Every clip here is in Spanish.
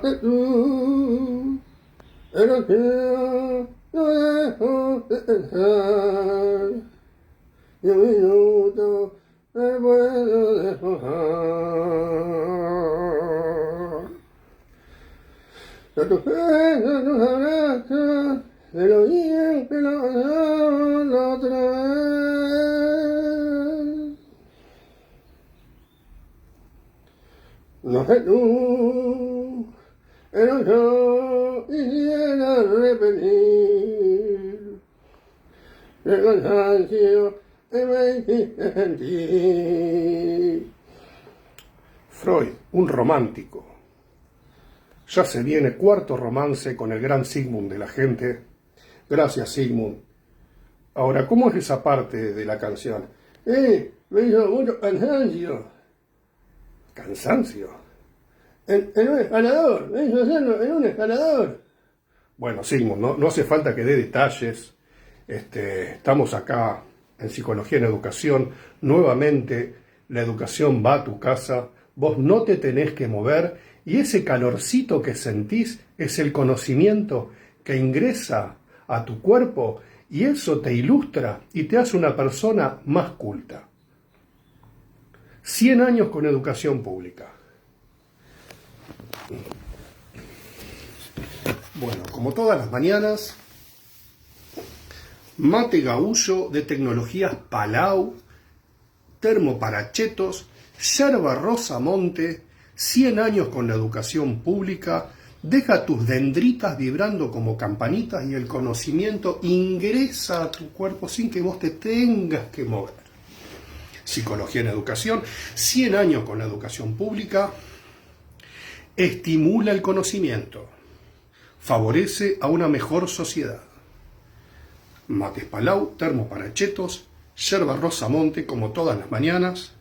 tú, pero que no dejo de pensar, y un minuto me puedo despojar de tus besos, tus abrazos, de lo bien que lo pasamos la otra vez. No sé tú, pero yo quisiera repetir el cansancio que me hiciste sentir. Freud, un romántico. Ya se viene cuarto romance con el gran Sigmund de la gente. Gracias, Sigmund. Ahora, ¿cómo es esa parte de la canción? Me hizo mucho cansancio. ¿Cansancio? En un escalador, me hizo hacerlo en un escalador. Bueno, Sigmund, no hace falta que dé detalles. Estamos acá en Psicología en Educación. Nuevamente, la educación va a tu casa. Vos no te tenés que mover y ese calorcito que sentís es el conocimiento que ingresa a tu cuerpo y eso te ilustra y te hace una persona más culta. 100 años con educación pública. Bueno, como todas las mañanas, mate gaullo de tecnologías Palau, termo para chetos, yerba Rosamonte, 100 años con la educación pública, deja tus dendritas vibrando como campanitas y el conocimiento ingresa a tu cuerpo sin que vos te tengas que mover. Psicología en Educación, 100 años con la educación pública, estimula el conocimiento, favorece a una mejor sociedad. Mates Palau, termo para chetos, yerba Rosamonte como todas las mañanas.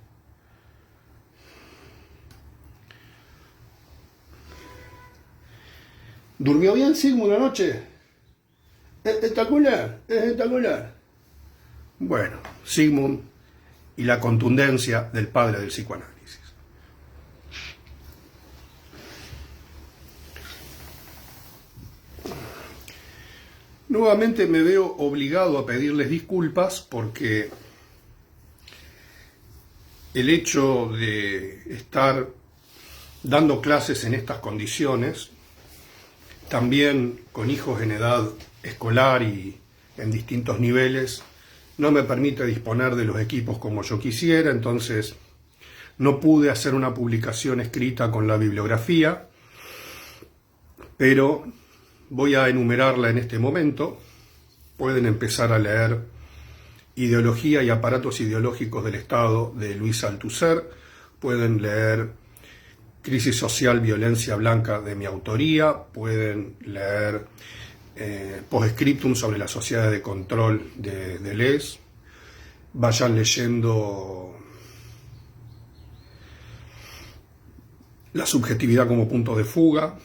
¿Durmió bien Sigmund anoche? Espectacular, espectacular. Bueno, Sigmund y la contundencia del padre del psicoanálisis. Nuevamente me veo obligado a pedirles disculpas porque el hecho de estar dando clases en estas condiciones, también con hijos en edad escolar y en distintos niveles, no me permite disponer de los equipos como yo quisiera, entonces no pude hacer una publicación escrita con la bibliografía, pero voy a enumerarla en este momento. Pueden empezar a leer Ideología y aparatos ideológicos del Estado de Luis Althusser, pueden leer Crisis social, violencia blanca de mi autoría, pueden leer Postscriptum sobre la sociedad de control de Deleuze, vayan leyendo La subjetividad como punto de fuga.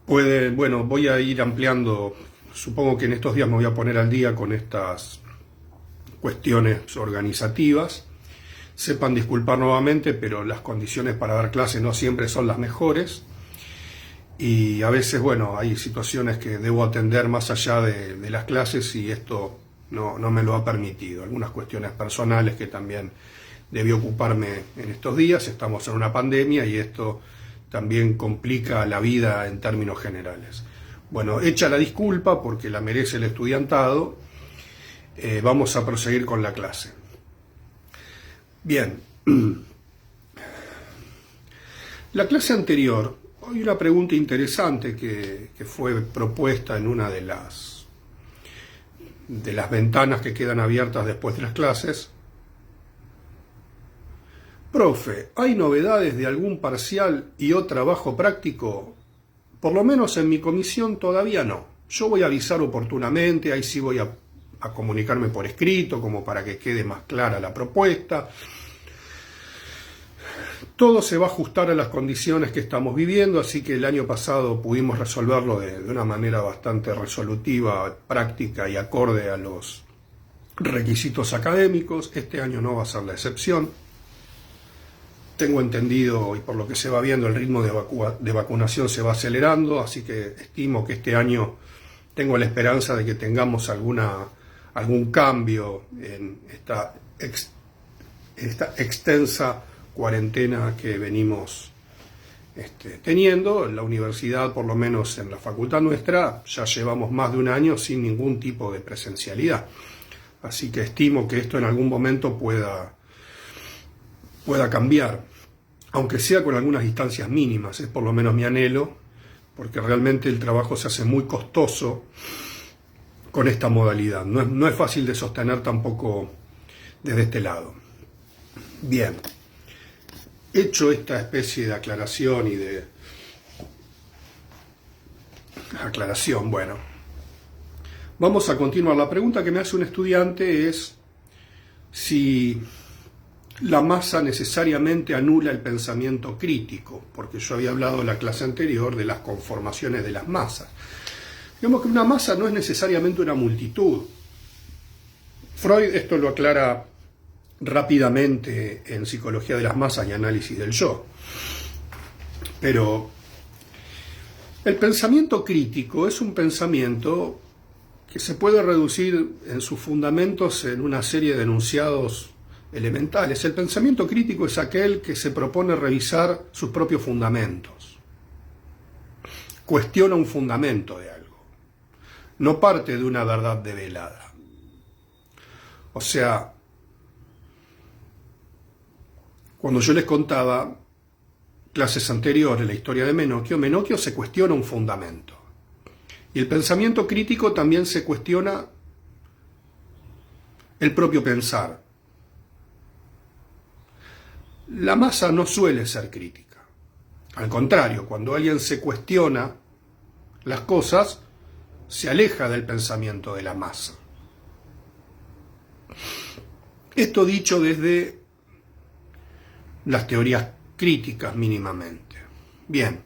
Pueden, bueno, voy a ir ampliando, supongo que en estos días me voy a poner al día con estas cuestiones organizativas. Sepan disculpar nuevamente, pero las condiciones para dar clases no siempre son las mejores y a veces, bueno, hay situaciones que debo atender más allá de las clases y esto no me lo ha permitido. Algunas cuestiones personales que también debí ocuparme en estos días. Estamos en una pandemia y esto también complica la vida en términos generales. Bueno, hecha la disculpa porque la merece el estudiantado, vamos a proseguir con la clase. Bien, la clase anterior, hay una pregunta interesante que fue propuesta en una de las ventanas que quedan abiertas después de las clases. Profe, ¿hay novedades de algún parcial y o trabajo práctico? Por lo menos en mi comisión todavía no. Yo voy a avisar oportunamente, ahí sí voy a comunicarme por escrito, como para que quede más clara la propuesta. Todo se va a ajustar a las condiciones que estamos viviendo, así que el año pasado pudimos resolverlo de una manera bastante resolutiva, práctica y acorde a los requisitos académicos. Este año no va a ser la excepción. Tengo entendido, y por lo que se va viendo, el ritmo de vacunación se va acelerando, así que estimo que este año tengo la esperanza de que tengamos algún cambio en esta extensa cuarentena que venimos teniendo. En la universidad, por lo menos en la facultad nuestra, ya llevamos más de un año sin ningún tipo de presencialidad. Así que estimo que esto en algún momento pueda cambiar, aunque sea con algunas distancias mínimas, es por lo menos mi anhelo, porque realmente el trabajo se hace muy costoso con esta modalidad. No es fácil de sostener tampoco desde este lado. Bien, hecho esta especie de aclaración bueno, vamos a continuar. La pregunta que me hace un estudiante es si la masa necesariamente anula el pensamiento crítico, porque yo había hablado en la clase anterior de las conformaciones de las masas. Digamos que una masa no es necesariamente una multitud. Freud esto lo aclara rápidamente en Psicología de las Masas y Análisis del Yo. Pero el pensamiento crítico es un pensamiento que se puede reducir en sus fundamentos en una serie de enunciados elementales. El pensamiento crítico es aquel que se propone revisar sus propios fundamentos. Cuestiona un fundamento de algo. No parte de una verdad develada. O sea, cuando yo les contaba clases anteriores la historia de Menocchio se cuestiona un fundamento. Y el pensamiento crítico también se cuestiona el propio pensar. La masa no suele ser crítica. Al contrario, cuando alguien se cuestiona las cosas, se aleja del pensamiento de la masa. Esto dicho desde las teorías críticas mínimamente. Bien.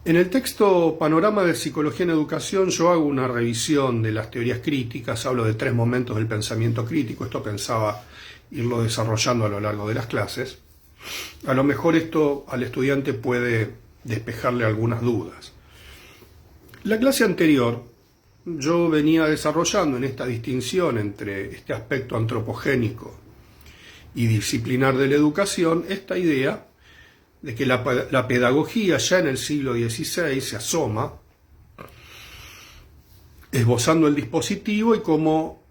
En el texto Panorama de Psicología en Educación yo hago una revisión de las teorías críticas, hablo de 3 momentos del pensamiento crítico, esto pensaba irlo desarrollando a lo largo de las clases. A lo mejor esto al estudiante puede despejarle algunas dudas. La clase anterior yo venía desarrollando en esta distinción entre este aspecto antropogénico y disciplinar de la educación esta idea de que la pedagogía ya en el siglo XVI se asoma esbozando el dispositivo y como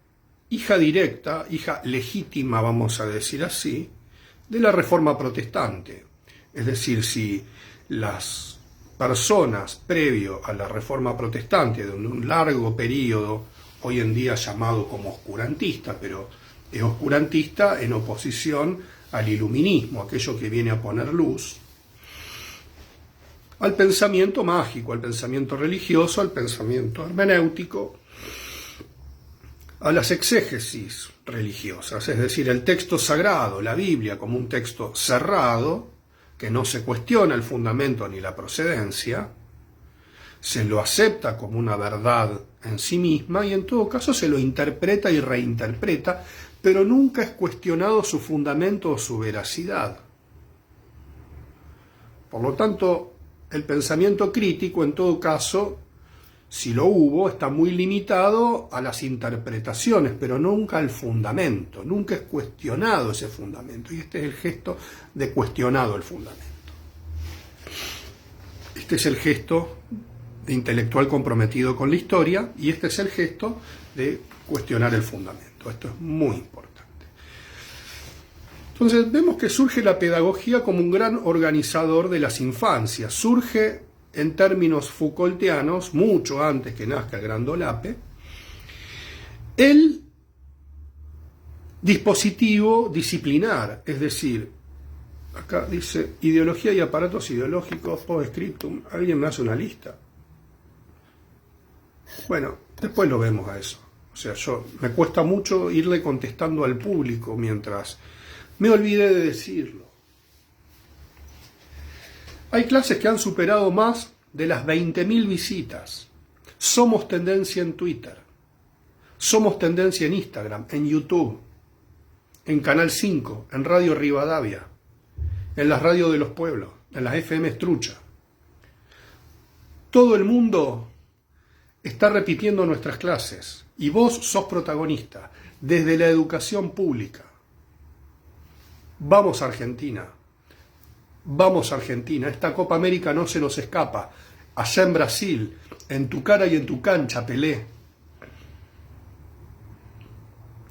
hija directa, hija legítima, vamos a decir así, de la Reforma Protestante. Es decir, si las personas previo a la Reforma Protestante, de un largo periodo, hoy en día llamado como oscurantista, pero es oscurantista en oposición al iluminismo, aquello que viene a poner luz, al pensamiento mágico, al pensamiento religioso, al pensamiento hermenéutico, a las exégesis religiosas, es decir, el texto sagrado, la Biblia, como un texto cerrado, que no se cuestiona el fundamento ni la procedencia, se lo acepta como una verdad en sí misma y en todo caso se lo interpreta y reinterpreta, pero nunca es cuestionado su fundamento o su veracidad. Por lo tanto, el pensamiento crítico, en todo caso, si lo hubo, está muy limitado a las interpretaciones, pero nunca al fundamento, nunca es cuestionado ese fundamento. Y este es el gesto de cuestionado el fundamento. Este es el gesto de intelectual comprometido con la historia y este es el gesto de cuestionar el fundamento. Esto es muy importante. Entonces vemos que surge la pedagogía como un gran organizador de las infancias. Surge en términos Foucaultianos, mucho antes que nazca el gran Dolape, el dispositivo disciplinar, es decir, acá dice ideología y aparatos ideológicos post scriptum. ¿Alguien me hace una lista? Bueno, después lo vemos a eso. O sea, me cuesta mucho irle contestando al público mientras me olvidé de decirlo. Hay clases que han superado más de las 20.000 visitas. Somos tendencia en Twitter. Somos tendencia en Instagram, en YouTube, en Canal 5, en Radio Rivadavia, en las radios de los pueblos, en las FM Trucha. Todo el mundo está repitiendo nuestras clases y vos sos protagonista desde la educación pública. Vamos Argentina, vamos Argentina, esta Copa América no se nos escapa. Allá en Brasil, en tu cara y en tu cancha, Pelé.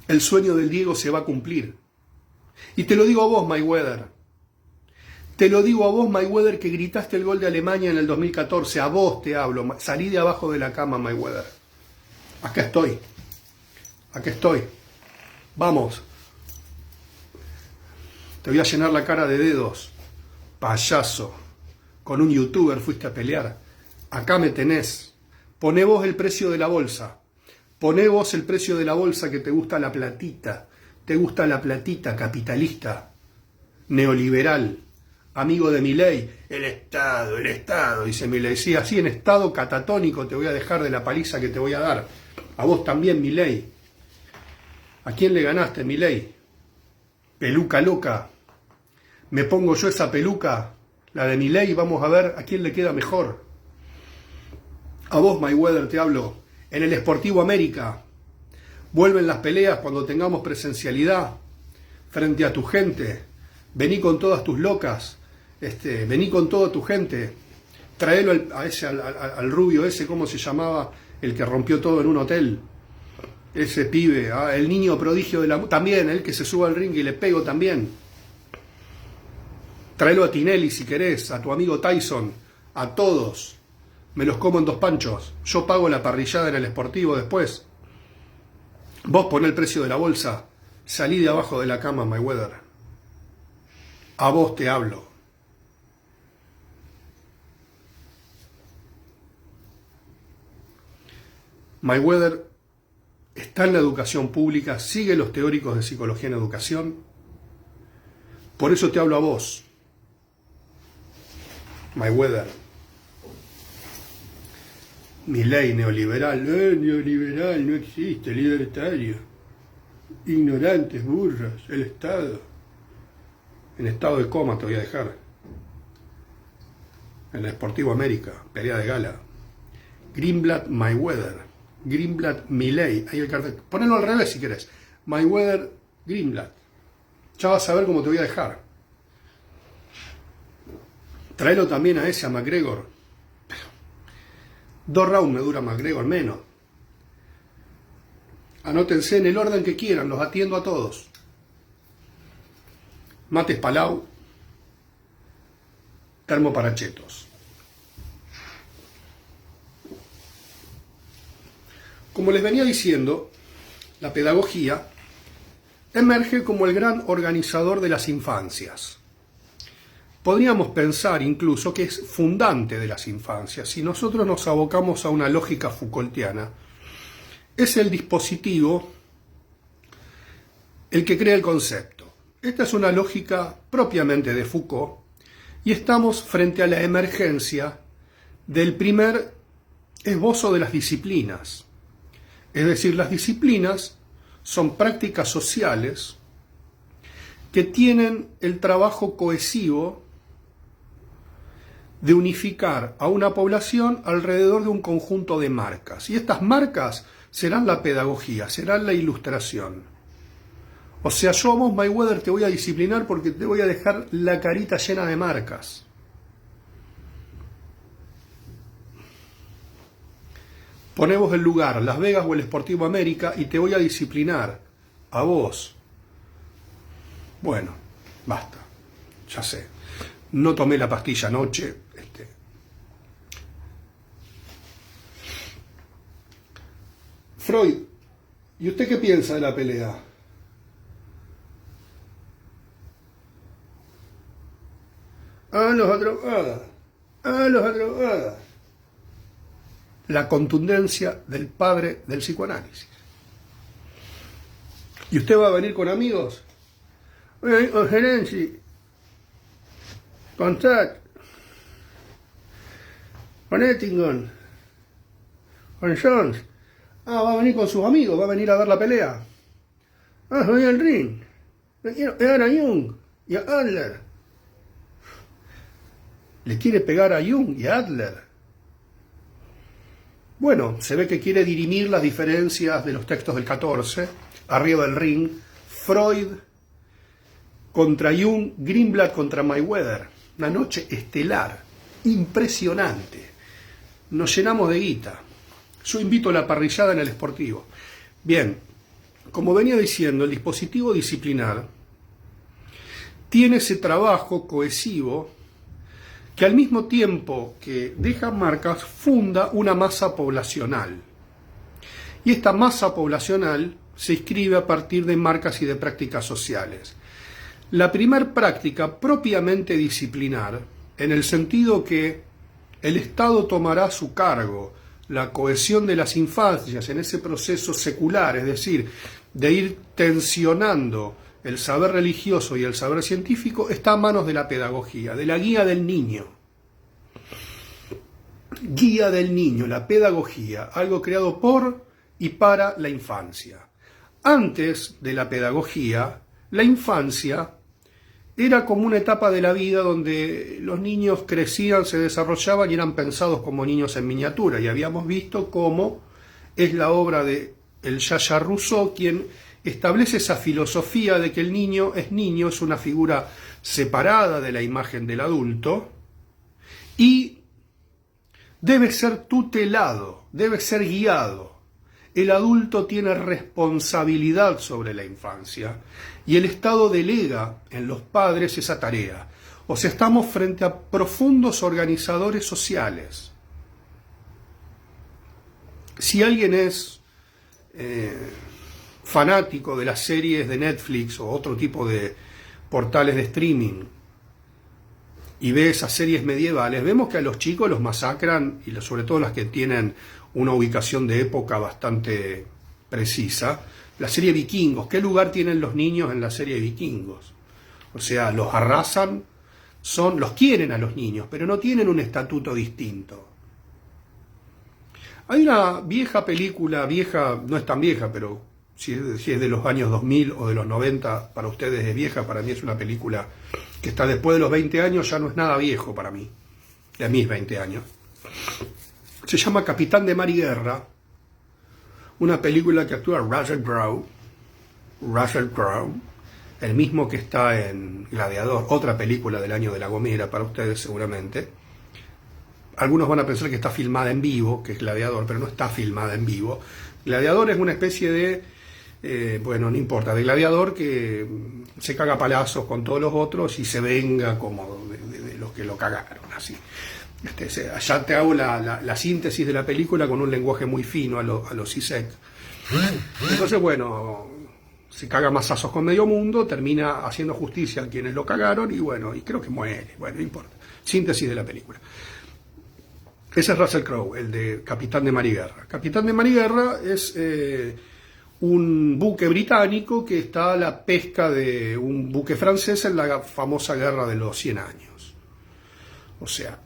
El sueño del Diego se va a cumplir. Y te lo digo a vos, Mayweather. Te lo digo a vos, Mayweather, que gritaste el gol de Alemania en el 2014. A vos te hablo. Salí de abajo de la cama, Mayweather. Acá estoy. Acá estoy. Vamos. Te voy a llenar la cara de dedos. Payaso. Con un youtuber fuiste a pelear. Acá me tenés. Poné vos el precio de la bolsa. Poné vos el precio de la bolsa, que te gusta la platita. Te gusta la platita capitalista, neoliberal, amigo de Milei. El Estado, dice Milei. Sí, así en estado catatónico te voy a dejar de la paliza que te voy a dar. A vos también, Milei. ¿A quién le ganaste, Milei? Peluca loca. Me pongo yo esa peluca, la de Milei, y vamos a ver a quién le queda mejor. A vos, Mayweather, te hablo. En el Sportivo América. Vuelven las peleas cuando tengamos presencialidad frente a tu gente. Vení con todas tus locas. Vení con toda tu gente. Traelo al rubio ese, ¿cómo se llamaba? El que rompió todo en un hotel. Ese pibe, el niño prodigio de la... También, el que se suba al ring y le pego también. Traelo a Tinelli si querés, a tu amigo Tyson, a todos. Me los como en 2 panchos. Yo pago la parrillada en el Sportivo después. Vos poné el precio de la bolsa. Salí de abajo de la cama, Mayweather. A vos te hablo. Mayweather está en la educación pública, sigue los teóricos de psicología en educación. Por eso te hablo a vos, Mayweather. Milei, neoliberal. Neoliberal no existe, libertario. Ignorantes, burros, el Estado. En estado de coma te voy a dejar. En el Sportivo América, pelea de gala. Greenblatt, Mayweather. Greenblatt, Milei. Ahí el cartel. Ponelo al revés si querés. Mayweather, Greenblatt. Ya vas a ver cómo te voy a dejar. Traelo también a ese, a McGregor. 2 rounds me dura McGregor, menos. Anótense en el orden que quieran, los atiendo a todos. Mates Palau, termo para chetos. Como les venía diciendo, la pedagogía emerge como el gran organizador de las infancias. Podríamos pensar incluso que es fundante de las infancias. Si nosotros nos abocamos a una lógica Foucaultiana, es el dispositivo el que crea el concepto. Esta es una lógica propiamente de Foucault y estamos frente a la emergencia del primer esbozo de las disciplinas. Es decir, las disciplinas son prácticas sociales que tienen el trabajo cohesivo de unificar a una población alrededor de un conjunto de marcas. Y estas marcas serán la pedagogía, serán la ilustración. O sea, yo a vos, Mayweather, te voy a disciplinar porque te voy a dejar la carita llena de marcas. Ponemos el lugar, Las Vegas o el Sportivo América, y te voy a disciplinar. A vos. Bueno, basta. Ya sé. No tomé la pastilla anoche. Freud, ¿y usted qué piensa de la pelea? Los adrogados. Los adrogados. La contundencia del padre del psicoanálisis. ¿Y usted va a venir con amigos? Con Gerenzi, con Zach, con Ettingon, con Jones. Va a venir con sus amigos, va a venir a ver la pelea. Voy al ring. pegar a Jung y a Adler. Le quiere pegar a Jung y a Adler. Bueno, se ve que quiere dirimir las diferencias de los textos del 14, arriba del ring, Freud contra Jung, Greenblatt contra Mayweather. Una noche estelar, impresionante. Nos llenamos de guita. Yo invito a la parrillada en el Sportivo. Bien, como venía diciendo, el dispositivo disciplinar tiene ese trabajo cohesivo que al mismo tiempo que deja marcas, funda una masa poblacional. Y esta masa poblacional se inscribe a partir de marcas y de prácticas sociales. La primer práctica propiamente disciplinar, en el sentido que el Estado tomará a su cargo la cohesión de las infancias en ese proceso secular, es decir, de ir tensionando el saber religioso y el saber científico, está a manos de la pedagogía, de la guía del niño. Guía del niño, la pedagogía, algo creado por y para la infancia. Antes de la pedagogía, la infancia era como una etapa de la vida donde los niños crecían, se desarrollaban y eran pensados como niños en miniatura. Y habíamos visto cómo es la obra de el Yaya Rousseau quien establece esa filosofía de que el niño, es una figura separada de la imagen del adulto y debe ser tutelado, debe ser guiado. El adulto tiene responsabilidad sobre la infancia y el Estado delega en los padres esa tarea. O sea, estamos frente a profundos organizadores sociales. Si alguien es fanático de las series de Netflix o otro tipo de portales de streaming y ve esas series medievales, vemos que a los chicos los masacran, y sobre todo las que tienen una ubicación de época bastante precisa. La serie Vikingos, ¿qué lugar tienen los niños en la serie Vikingos? O sea, los arrasan, los quieren a los niños, pero no tienen un estatuto distinto. Hay una vieja película, vieja, no es tan vieja, pero si es de los años 2000 o de los 90, para ustedes es vieja, para mí es una película que está después de los 20 años, ya no es nada viejo para mí, de mis 20 años. Se llama Capitán de Mar y Guerra, una película que actúa Russell Crowe, el mismo que está en Gladiador, otra película del año de La Gomera para ustedes seguramente. Algunos van a pensar que está filmada en vivo, que es Gladiador, pero no está filmada en vivo. Gladiador es una especie de, bueno, no importa, de gladiador que se caga a palazos con todos los otros y se venga como de los que lo cagaron, así. Allá te hago la síntesis de la película con un lenguaje muy fino a los Zizek. Entonces, bueno, se caga mazazos con medio mundo, termina haciendo justicia a quienes lo cagaron y bueno, y creo que muere. Bueno, no importa. Síntesis de la película. Ese es Russell Crowe, el de Capitán de Mar y Guerra. Capitán de Mar y Guerra es un buque británico que está a la pesca de un buque francés en la famosa Guerra de los 100 años. O sea,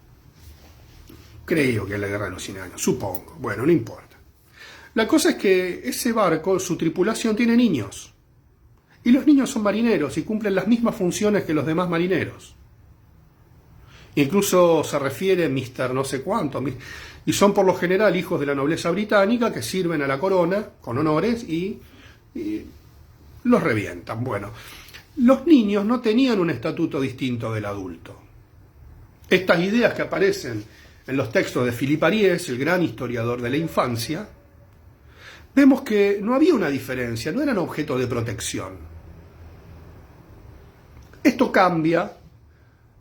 creo que es la Guerra de los 100 años, supongo. Bueno, no importa. La cosa es que ese barco, su tripulación, tiene niños. Y los niños son marineros y cumplen las mismas funciones que los demás marineros. Incluso se refiere Mr. no sé cuánto. Y son por lo general hijos de la nobleza británica que sirven a la corona con honores y los revientan. Bueno, los niños no tenían un estatuto distinto del adulto. Estas ideas que aparecen en los textos de Philippe Ariès, el gran historiador de la infancia, vemos que no había una diferencia, no eran objeto de protección. Esto cambia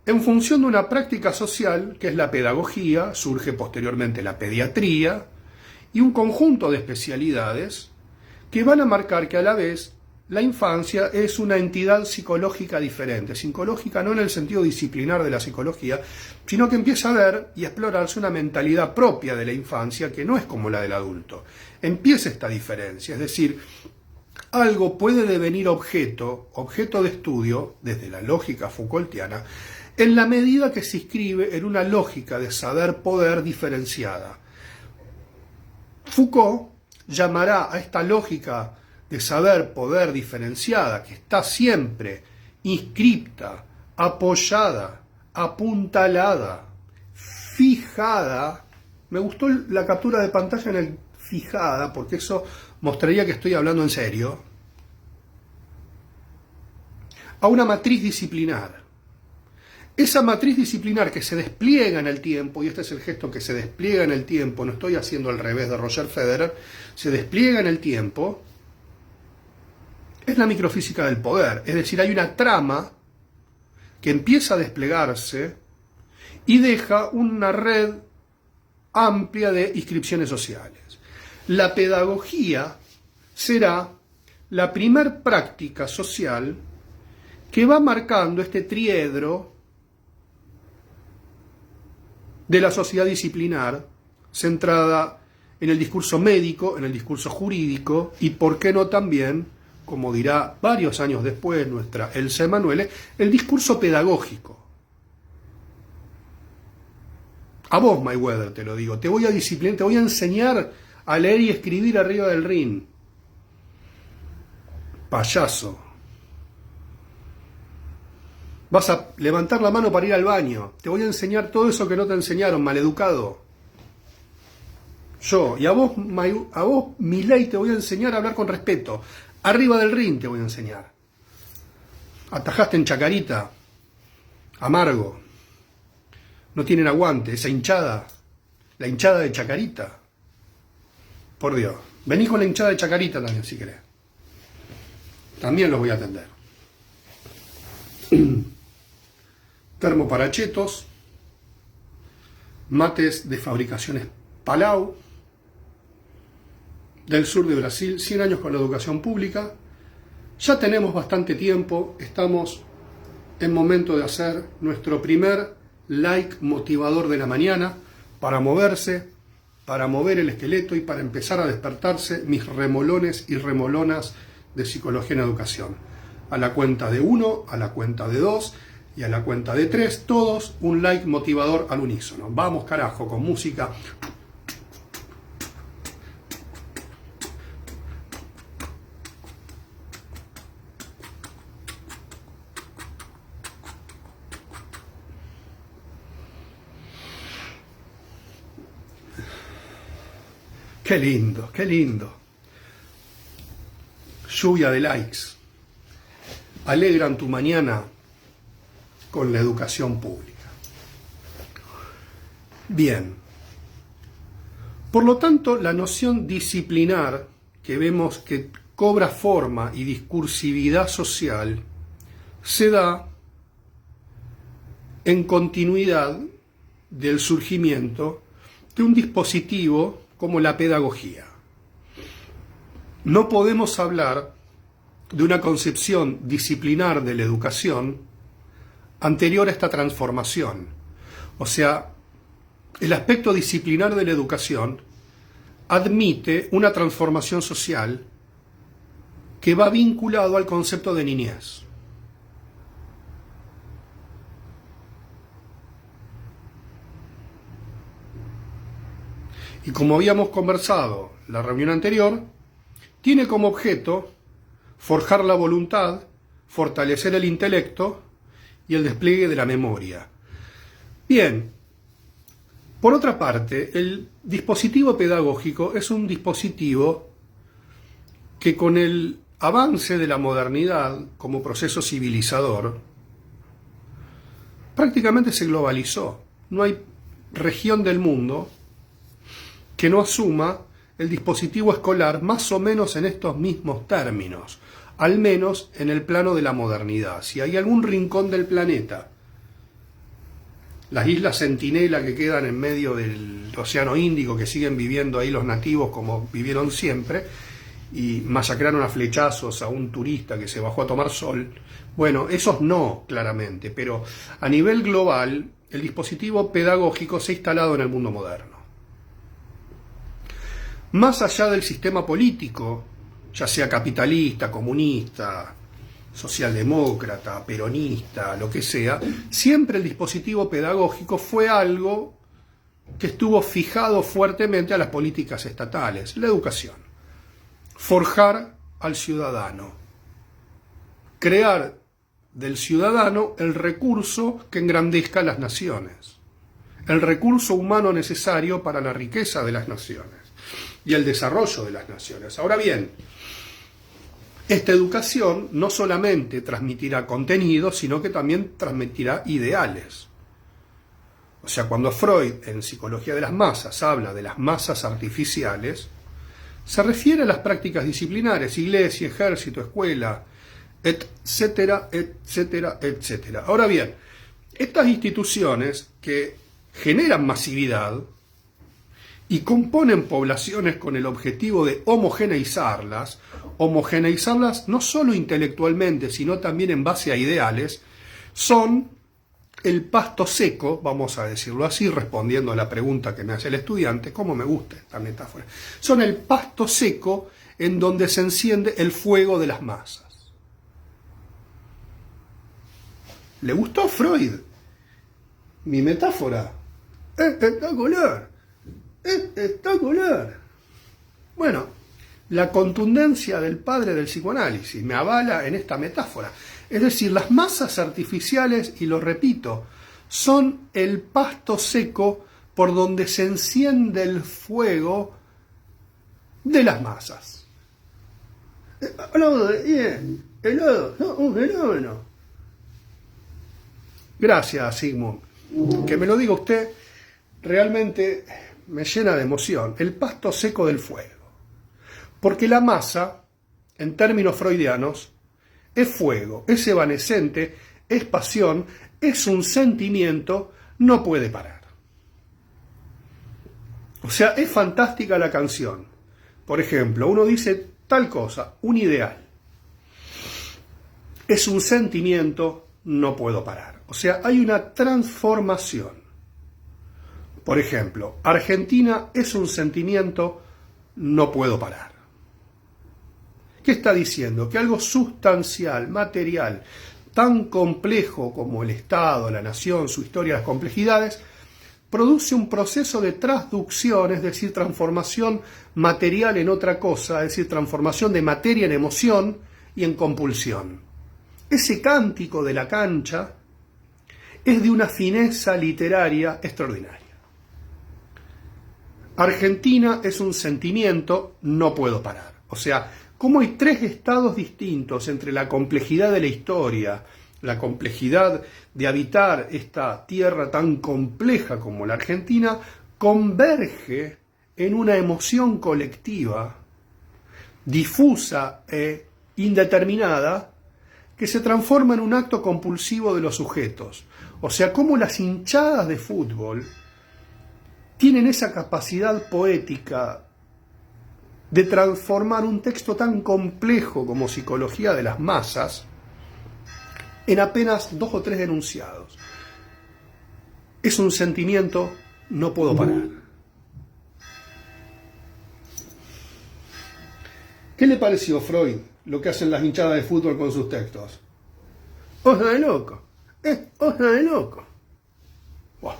en función de una práctica social que es la pedagogía, surge posteriormente la pediatría y un conjunto de especialidades que van a marcar que a la vez la infancia es una entidad psicológica diferente, psicológica no en el sentido disciplinar de la psicología, sino que empieza a ver y a explorarse una mentalidad propia de la infancia que no es como la del adulto. Empieza esta diferencia, es decir, algo puede devenir objeto de estudio desde la lógica Foucaultiana en la medida que se inscribe en una lógica de saber-poder diferenciada. Foucault llamará a esta lógica de saber poder diferenciada, que está siempre inscripta, apoyada, apuntalada, fijada. Me gustó la captura de pantalla en el fijada, porque eso mostraría que estoy hablando en serio, a una matriz disciplinar. Esa matriz disciplinar que se despliega en el tiempo, y este es el gesto que se despliega en el tiempo, no estoy haciendo al revés de Roger Federer, se despliega en el tiempo, es la microfísica del poder. Es decir, hay una trama que empieza a desplegarse y deja una red amplia de inscripciones sociales. La pedagogía será la primer práctica social que va marcando este triedro de la sociedad disciplinar, centrada en el discurso médico, en el discurso jurídico y, por qué no también, como dirá varios años después nuestra Elsa Emanuele, el discurso pedagógico. A vos, Mayweather, te lo digo, te voy a disciplinar, te voy a enseñar a leer y escribir arriba del ring. Payaso. Vas a levantar la mano para ir al baño. Te voy a enseñar todo eso que no te enseñaron, maleducado. Yo, y a vos, Milei, te voy a enseñar a hablar con respeto. Arriba del ring te voy a enseñar. Atajaste en Chacarita. Amargo. No tienen aguante. Esa hinchada. La hinchada de Chacarita. Por Dios. Vení con la hinchada de Chacarita también, si querés. También los voy a atender. Termo para chetos. Mates de fabricaciones Palau. Del sur de Brasil. 100 años con la educación pública. Ya tenemos bastante tiempo. Estamos en momento de hacer nuestro primer like motivador de la mañana para moverse, para mover el esqueleto y para empezar a despertarse mis remolones y remolonas de psicología en educación. A la cuenta de 1, a la cuenta de 2 y a la cuenta de 3, todos un like motivador al unísono. Vamos carajo, con música. Qué lindo, qué lindo. Lluvia de likes. Alegran tu mañana con la educación pública. Bien. Por lo tanto, la noción disciplinar que vemos que cobra forma y discursividad social se da en continuidad del surgimiento de un dispositivo como la pedagogía. No podemos hablar de una concepción disciplinar de la educación anterior a esta transformación. O sea, el aspecto disciplinar de la educación admite una transformación social que va vinculado al concepto de niñez. Y como habíamos conversado en la reunión anterior, tiene como objeto forjar la voluntad, fortalecer el intelecto y el despliegue de la memoria. Bien, por otra parte, el dispositivo pedagógico es un dispositivo que con el avance de la modernidad como proceso civilizador prácticamente se globalizó. No hay región del mundo que no asuma el dispositivo escolar más o menos en estos mismos términos, al menos en el plano de la modernidad. Si hay algún rincón del planeta, las islas Centinela que quedan en medio del Océano Índico, que siguen viviendo ahí los nativos como vivieron siempre, y masacraron a flechazos a un turista que se bajó a tomar sol, bueno, esos no, claramente, pero a nivel global, el dispositivo pedagógico se ha instalado en el mundo moderno. Más allá del sistema político, ya sea capitalista, comunista, socialdemócrata, peronista, lo que sea, siempre el dispositivo pedagógico fue algo que estuvo fijado fuertemente a las políticas estatales, la educación. Forjar al ciudadano. Crear del ciudadano el recurso que engrandezca las naciones, el recurso humano necesario para la riqueza de las naciones y el desarrollo de las naciones. Ahora bien, esta educación no solamente transmitirá contenidos, sino que también transmitirá ideales. O sea, cuando Freud en Psicología de las Masas habla de las masas artificiales, se refiere a las prácticas disciplinares, iglesia, ejército, escuela, etcétera, etcétera, etcétera. Ahora bien, estas instituciones que generan masividad y componen poblaciones con el objetivo de homogeneizarlas no solo intelectualmente, sino también en base a ideales, son el pasto seco, vamos a decirlo así, respondiendo a la pregunta que me hace el estudiante, cómo me gusta esta metáfora, son el pasto seco en donde se enciende el fuego de las masas. ¿Le gustó Freud mi metáfora? ¡Espectacular! ¡Espectacular! Bueno, la contundencia del padre del psicoanálisis me avala en esta metáfora. Es decir, las masas artificiales, y lo repito, son el pasto seco por donde se enciende el fuego de las masas. Hablamos de helado, no, un fenómeno. Gracias, Sigmund. Que me lo diga usted realmente me llena de emoción. El pasto seco del fuego. Porque la masa, en términos freudianos, es fuego, es evanescente, es pasión, es un sentimiento, no puede parar. O sea, es fantástica la canción. Por ejemplo, uno dice tal cosa, un ideal. Es un sentimiento, no puedo parar. O sea, hay una transformación. Por ejemplo, Argentina es un sentimiento, no puedo parar. ¿Qué está diciendo? Que algo sustancial, material, tan complejo como el Estado, la nación, su historia, las complejidades, produce un proceso de transducción, es decir, transformación material en otra cosa, es decir, transformación de materia en emoción y en compulsión. Ese cántico de la cancha es de una fineza literaria extraordinaria. Argentina es un sentimiento, no puedo parar. O sea, cómo hay tres estados distintos entre la complejidad de la historia, la complejidad de habitar esta tierra tan compleja como la Argentina, converge en una emoción colectiva, difusa e indeterminada, que se transforma en un acto compulsivo de los sujetos. O sea, cómo las hinchadas de fútbol tienen esa capacidad poética de transformar un texto tan complejo como Psicología de las Masas en apenas 2 o 3 enunciados. Es un sentimiento, no puedo parar. ¿Qué le pareció, Freud, lo que hacen las hinchadas de fútbol con sus textos? ¡Osa de loco! ¡Osa de loco! Wow.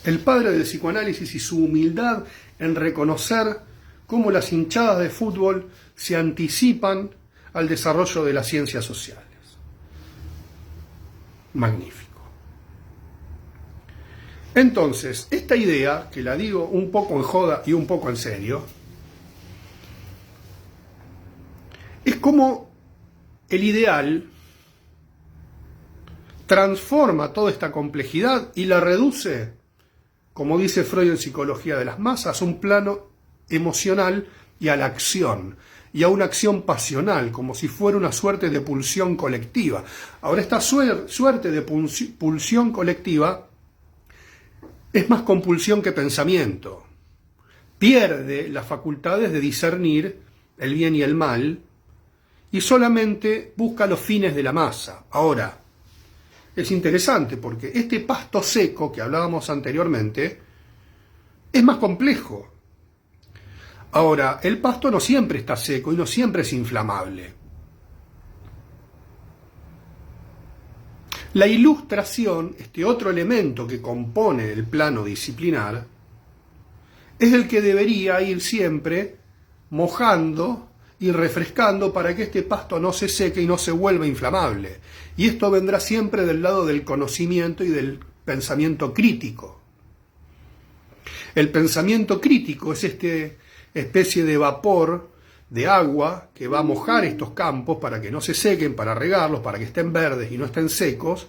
El padre del psicoanálisis y su humildad en reconocer cómo las hinchadas de fútbol se anticipan al desarrollo de las ciencias sociales. Magnífico. Entonces, esta idea, que la digo un poco en joda y un poco en serio, es como el ideal transforma toda esta complejidad y la reduce, como dice Freud en Psicología de las Masas, a un plano emocional y a la acción, y a una acción pasional, como si fuera una suerte de pulsión colectiva. Ahora, esta suerte de pulsión colectiva es más compulsión que pensamiento. Pierde las facultades de discernir el bien y el mal, y solamente busca los fines de la masa. Ahora, es interesante porque este pasto seco que hablábamos anteriormente es más complejo. Ahora, el pasto no siempre está seco y no siempre es inflamable. La ilustración, este otro elemento que compone el plano disciplinar, es el que debería ir siempre mojando ir refrescando para que este pasto no se seque y no se vuelva inflamable. Y esto vendrá siempre del lado del conocimiento y del pensamiento crítico. El pensamiento crítico es esta especie de vapor de agua que va a mojar estos campos para que no se sequen, para regarlos, para que estén verdes y no estén secos,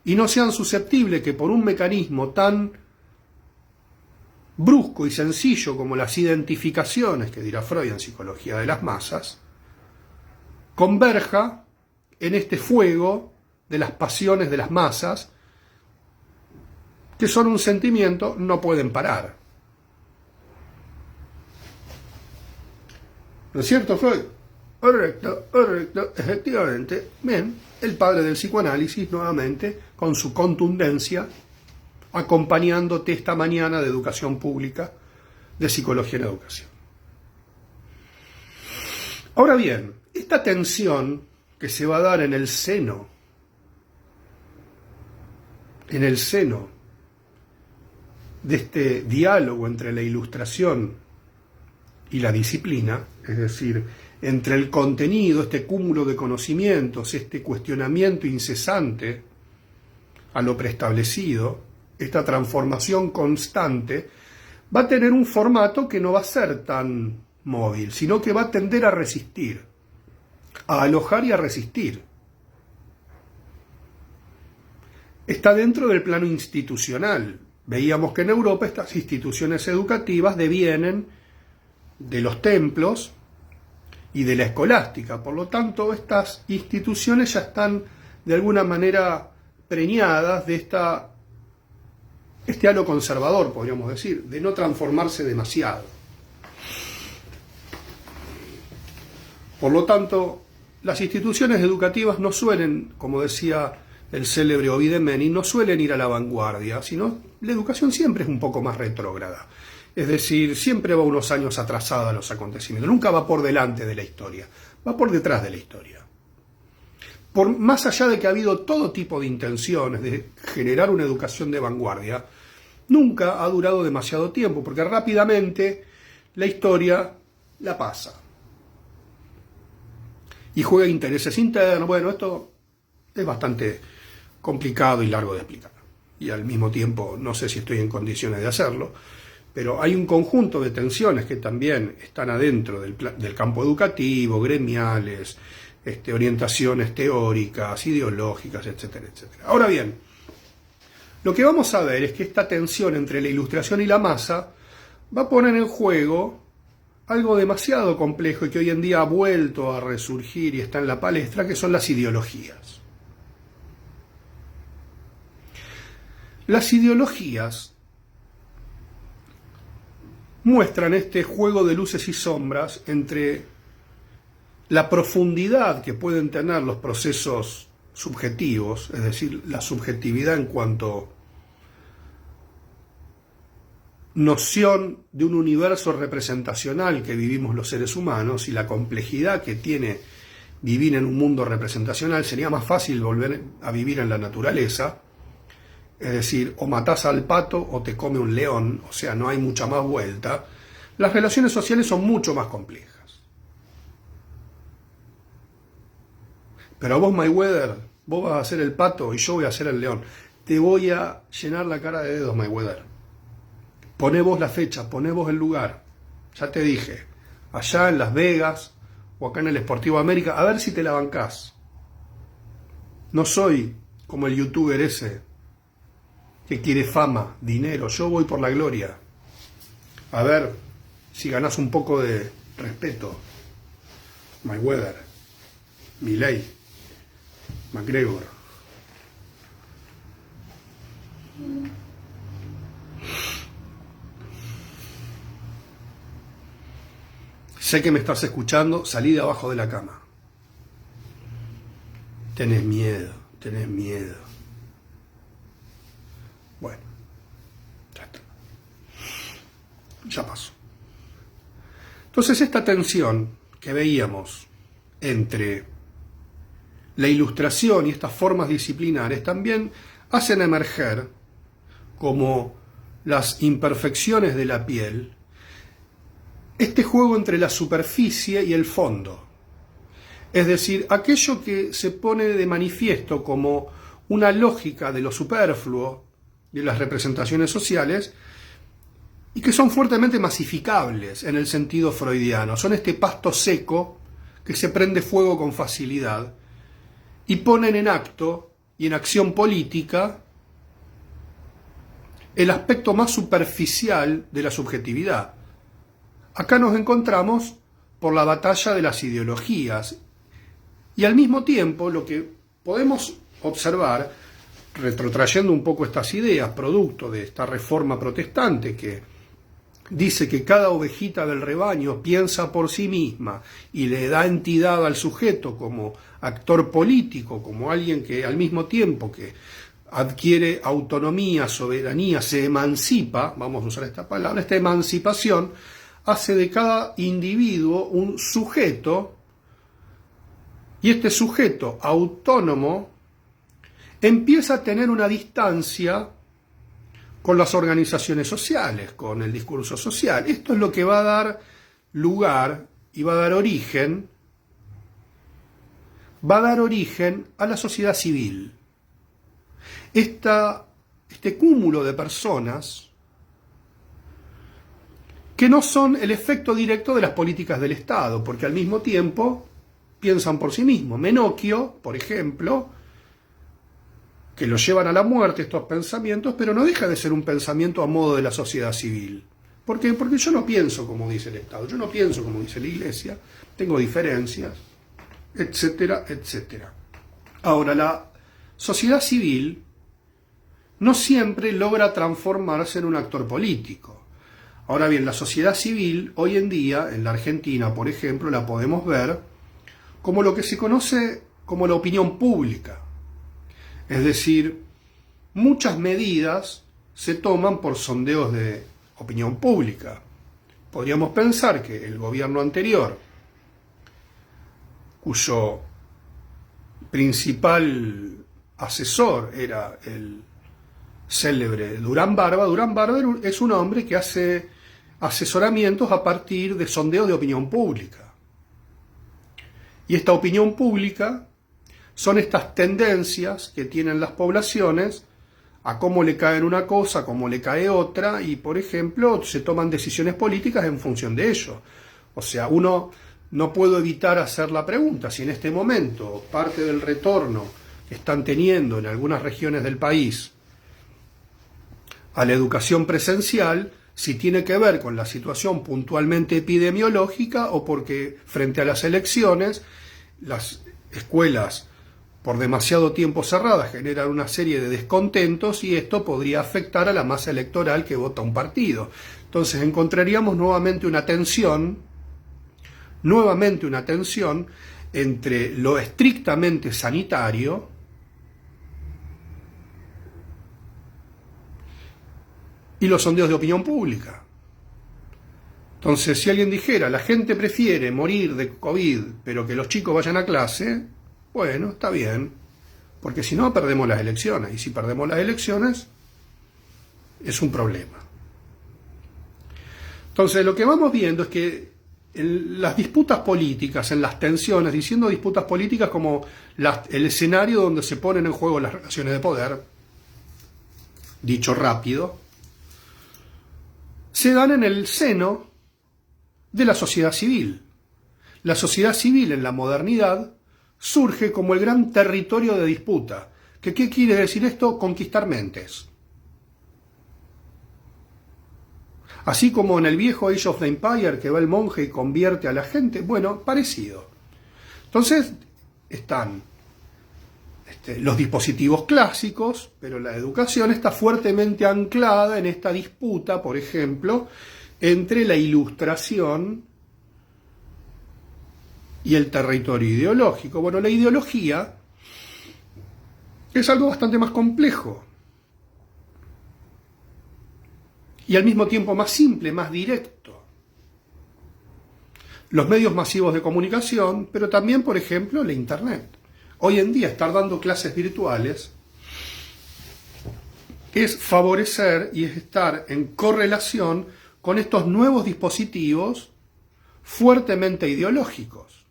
y no sean susceptibles que por un mecanismo tan brusco y sencillo como las identificaciones, que dirá Freud en Psicología de las Masas, converja en este fuego de las pasiones de las masas, que son un sentimiento, no pueden parar. ¿No es cierto, Freud? Correcto, efectivamente. Bien, el padre del psicoanálisis, nuevamente, con su contundencia, acompañándote esta mañana de educación pública, de psicología en educación. Ahora bien, esta tensión que se va a dar en el seno de este diálogo entre la ilustración y la disciplina, es decir, entre el contenido, este cúmulo de conocimientos, este cuestionamiento incesante a lo preestablecido, esta transformación constante, va a tener un formato que no va a ser tan móvil, sino que va a tender a resistir, a alojar y a resistir. Está dentro del plano institucional. Veíamos que en Europa estas instituciones educativas devienen de los templos y de la escolástica. Por lo tanto, estas instituciones ya están de alguna manera preñadas de este halo conservador, podríamos decir, de no transformarse demasiado. Por lo tanto, las instituciones educativas no suelen, como decía el célebre Ovide Menin, no suelen ir a la vanguardia, sino la educación siempre es un poco más retrógrada. Es decir, siempre va unos años atrasada a los acontecimientos, nunca va por delante de la historia, va por detrás de la historia. Más allá de que ha habido todo tipo de intenciones de generar una educación de vanguardia, nunca ha durado demasiado tiempo, porque rápidamente la historia la pasa. Y juega intereses internos. Bueno, esto es bastante complicado y largo de explicar. Y al mismo tiempo no sé si estoy en condiciones de hacerlo, pero hay un conjunto de tensiones que también están adentro del campo educativo, gremiales, orientaciones teóricas, ideológicas, etcétera, etcétera. Ahora bien, lo que vamos a ver es que esta tensión entre la ilustración y la masa va a poner en juego algo demasiado complejo y que hoy en día ha vuelto a resurgir y está en la palestra, que son las ideologías. Las ideologías muestran este juego de luces y sombras entre la profundidad que pueden tener los procesos subjetivos, es decir, la subjetividad en cuanto noción de un universo representacional que vivimos los seres humanos y la complejidad que tiene vivir en un mundo representacional. Sería más fácil volver a vivir en la naturaleza, es decir, o matás al pato o te come un león, o sea, no hay mucha más vuelta. Las relaciones sociales son mucho más complejas. Pero vos, Mayweather, vos vas a ser el pato y yo voy a ser el león. Te voy a llenar la cara de dedos, Mayweather. Poné vos la fecha, poné vos el lugar. Ya te dije, allá en Las Vegas o acá en el Sportivo América, a ver si te la bancás. No soy como el youtuber ese que quiere fama, dinero. Yo voy por la gloria. A ver si ganás un poco de respeto. Mayweather, Milei, McGregor. Sé que me estás escuchando, salí de abajo de la cama. Tenés miedo, tenés miedo. Bueno, ya está. Ya pasó. Entonces esta tensión que veíamos entre la ilustración y estas formas disciplinares también hacen emerger como las imperfecciones de la piel este juego entre la superficie y el fondo. Es decir, aquello que se pone de manifiesto como una lógica de lo superfluo de las representaciones sociales y que son fuertemente masificables en el sentido freudiano. Son este pasto seco que se prende fuego con facilidad y ponen en acto y en acción política el aspecto más superficial de la subjetividad. Acá nos encontramos por la batalla de las ideologías y al mismo tiempo lo que podemos observar, retrotrayendo un poco estas ideas, producto de esta reforma protestante que dice que cada ovejita del rebaño piensa por sí misma y le da entidad al sujeto como actor político, como alguien que al mismo tiempo que adquiere autonomía, soberanía, se emancipa, vamos a usar esta palabra, esta emancipación hace de cada individuo un sujeto, y este sujeto autónomo empieza a tener una distancia con las organizaciones sociales, con el discurso social. Esto es lo que va a dar lugar y va a dar origen a la sociedad civil. Este cúmulo de personas que no son el efecto directo de las políticas del Estado, porque al mismo tiempo piensan por sí mismos. Menocchio, por ejemplo, que lo llevan a la muerte estos pensamientos, pero no deja de ser un pensamiento a modo de la sociedad civil. ¿Por qué? Porque yo no pienso como dice el Estado, yo no pienso como dice la Iglesia, tengo diferencias, etcétera, etcétera. Ahora, la sociedad civil no siempre logra transformarse en un actor político. Ahora bien, la sociedad civil hoy en día, en la Argentina, por ejemplo, la podemos ver como lo que se conoce como la opinión pública. Es decir, muchas medidas se toman por sondeos de opinión pública. Podríamos pensar que el gobierno anterior, cuyo principal asesor era el célebre Durán Barba es un hombre que hace asesoramientos a partir de sondeos de opinión pública. Y esta opinión pública son estas tendencias que tienen las poblaciones a cómo le cae una cosa, cómo le cae otra, y por ejemplo se toman decisiones políticas en función de ello. O sea, uno no puede evitar hacer la pregunta, si en este momento parte del retorno que están teniendo en algunas regiones del país a la educación presencial, si tiene que ver con la situación puntualmente epidemiológica o porque frente a las elecciones las escuelas por demasiado tiempo cerradas generan una serie de descontentos y esto podría afectar a la masa electoral que vota un partido. Entonces encontraríamos nuevamente una tensión entre lo estrictamente sanitario y los sondeos de opinión pública. Entonces, si alguien dijera, la gente prefiere morir de COVID, pero que los chicos vayan a clase, bueno, está bien, porque si no perdemos las elecciones, y si perdemos las elecciones, es un problema. Entonces, lo que vamos viendo es que en las disputas políticas, en las tensiones, diciendo disputas políticas como el escenario donde se ponen en juego las relaciones de poder, dicho rápido, se dan en el seno de la sociedad civil. La sociedad civil en la modernidad surge como el gran territorio de disputa. ¿Qué quiere decir esto? Conquistar mentes. Así como en el viejo Age of the Empire que va el monje y convierte a la gente, bueno, parecido. Entonces están los dispositivos clásicos, pero la educación está fuertemente anclada en esta disputa, por ejemplo, entre la ilustración y el territorio ideológico. Bueno, la ideología es algo bastante más complejo y al mismo tiempo más simple, más directo. Los medios masivos de comunicación, pero también, por ejemplo, la Internet. Hoy en día estar dando clases virtuales es favorecer y es estar en correlación con estos nuevos dispositivos fuertemente ideológicos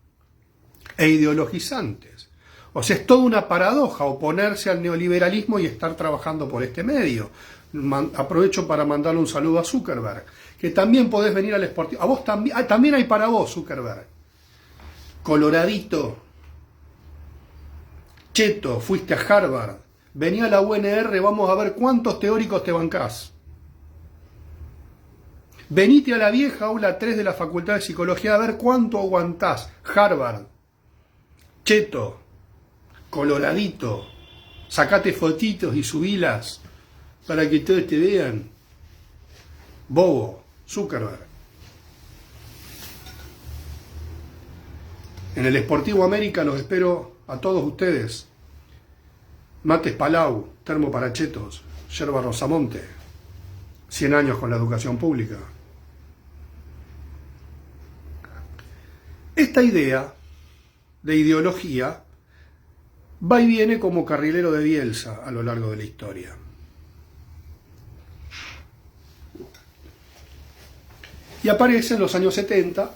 e ideologizantes. O sea, es toda una paradoja oponerse al neoliberalismo y estar trabajando por este medio. Aprovecho para mandarle un saludo a Zuckerberg, que también podés venir al Sportivo. A vos también, también hay para vos, Zuckerberg. Coloradito, cheto, fuiste a Harvard, vení a la UNR, vamos a ver cuántos teóricos te bancás. Venite a la vieja aula 3 de la Facultad de Psicología a ver cuánto aguantás. Harvard, cheto, coloradito, sacate fotitos y subilas para que todos te vean. Bobo, Zuckerberg. En el Sportivo América los espero a todos ustedes. Mates Palau, Termo para Chetos, Yerba Rosamonte, 100 años con la educación pública. Esta idea de ideología va y viene como carrilero de Bielsa a lo largo de la historia. Y aparece en los años 70,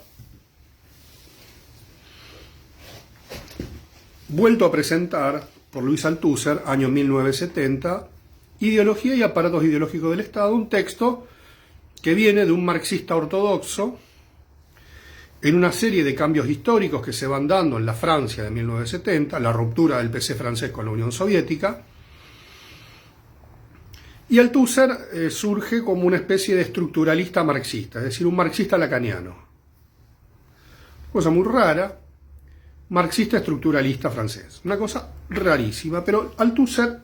vuelto a presentar por Luis Althusser, año 1970, Ideología y aparatos ideológicos del Estado, un texto que viene de un marxista ortodoxo en una serie de cambios históricos que se van dando en la Francia de 1970, la ruptura del PC francés con la Unión Soviética, y Althusser surge como una especie de estructuralista marxista, es decir, un marxista lacaniano. Cosa muy rara, marxista estructuralista francés. Una cosa rarísima, pero Althusser,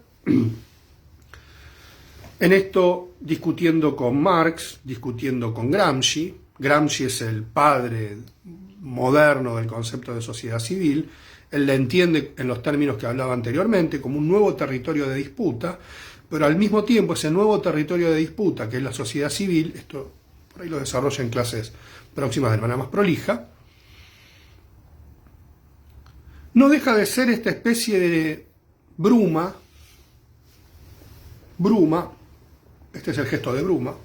en esto discutiendo con Marx, discutiendo con Gramsci. Gramsci es el padre moderno del concepto de sociedad civil. Él la entiende en los términos que hablaba anteriormente, como un nuevo territorio de disputa, pero al mismo tiempo ese nuevo territorio de disputa, que es la sociedad civil, esto por ahí lo desarrolla en clases próximas de manera más prolija, no deja de ser esta especie de bruma, este es el gesto de bruma,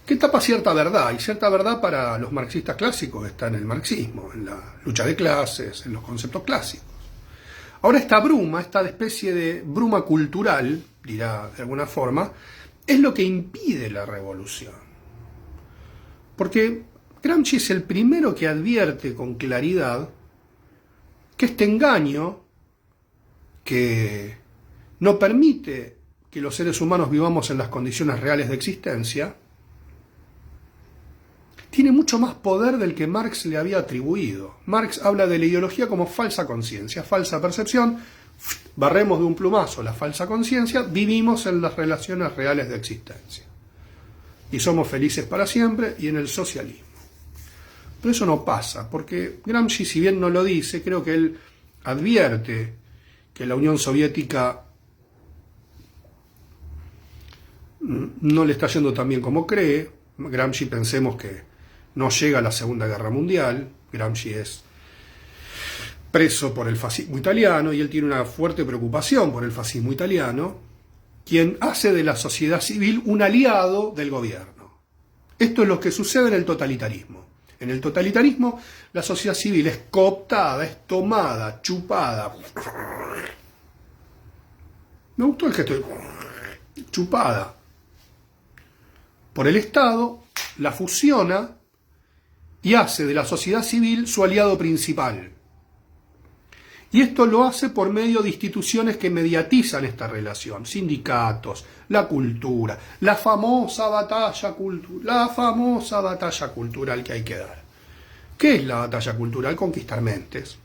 que tapa cierta verdad, y cierta verdad para los marxistas clásicos está en el marxismo, en la lucha de clases, en los conceptos clásicos. Ahora esta bruma, esta especie de bruma cultural, dirá de alguna forma, es lo que impide la revolución. Porque Gramsci es el primero que advierte con claridad que este engaño que no permite que los seres humanos vivamos en las condiciones reales de existencia, tiene mucho más poder del que Marx le había atribuido. Marx habla de la ideología como falsa conciencia, falsa percepción, barremos de un plumazo la falsa conciencia, vivimos en las relaciones reales de existencia. Y somos felices para siempre y en el socialismo. Pero eso no pasa, porque Gramsci, si bien no lo dice, creo que él advierte que la Unión Soviética no le está yendo tan bien como cree. Gramsci, pensemos que no llega a la Segunda Guerra Mundial. Gramsci es preso por el fascismo italiano y él tiene una fuerte preocupación por el fascismo italiano, quien hace de la sociedad civil un aliado del gobierno. Esto es lo que sucede en el totalitarismo. En el totalitarismo, la sociedad civil es cooptada, es tomada, chupada. Me gustó el gesto de chupada por el Estado, la fusiona y hace de la sociedad civil su aliado principal. Y esto lo hace por medio de instituciones que mediatizan esta relación, sindicatos, la cultura, la famosa batalla cultural que hay que dar. ¿Qué es la batalla cultural? Conquistar mentes.